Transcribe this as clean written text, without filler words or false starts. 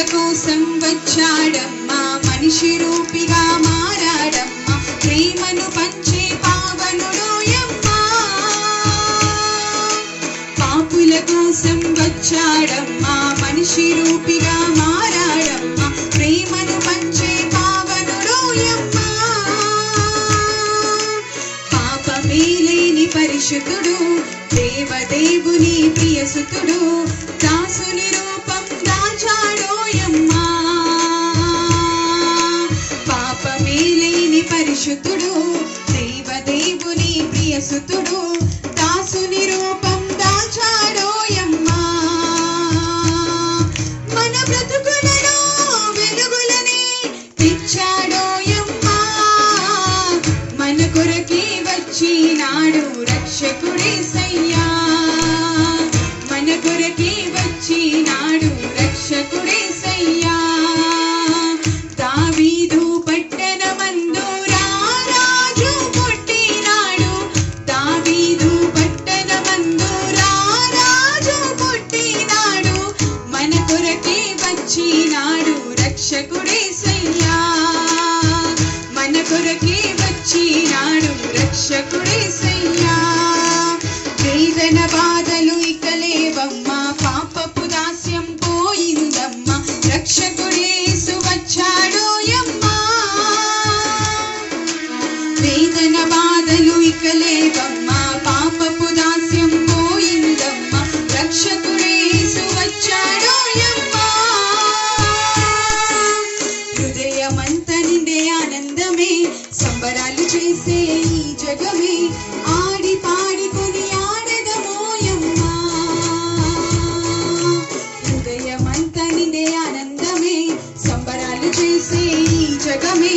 కోసం వచ్చాడమ్మా, మనిషి రూపిగా మారాడమ్మా, ప్రేమను పంచే పావనుడు యమ్మా. పాపుల కోసం వచ్చాడమ్మా, మనిషి రూపిగా మారాడమ్మా, ప్రేమను పంచే పావనుడు యమ్మా. పాపమే లేని పరిశుద్ధుడు, దేవదేవుని ప్రియసుతుడు, దాసుని రూపం దాచాడోయమ్మా. పాపమే లేని పరిశుద్ధుడు, దేవదేవుని ప్రియసుతుడు, దాసుని రూపం దాచాడోయమ్మా. మన బ్రతుకులలో వెలుగులని తెచ్చాడోయమ్మా. మన కొరకే వచ్చినాడు రక్షకుడేసయ్యా, మన కొరకే వచ్చినాడు రక్షకుడేసయ్యా. దావీదు పట్టణమందు రారాజు పుట్టినాడు, దావీదు పట్టణమందు రారాజు పుట్టినాడు, మన కొరకే వచ్చినాడు రక్షకుడేసయ్యా, మన కొరకే వచ్చినాడు రక్షకుడేసయ్యా. వేదన బాధలు ఇక లేవమ్మా, పాపపు దాస్యం పోయిందమ్మా, రక్షకుడేసు వచ్చాడోయమ్మా. వేదన బాధలు ఇక లేవమ్మా, పాపపు దాస్యం పోయిందమ్మా, రక్షకుడేసు వచ్చాడోయమ్మా. హృదయమంత నిండే ఆనందమే, సంబరాలు చేసే ఈ జగమే, ఆడి పాడికొని ఆడదమోయమ్మా. హృదయమంత నిండే ఆనందమే, సంబరాలు చేసే ఈ జగమే,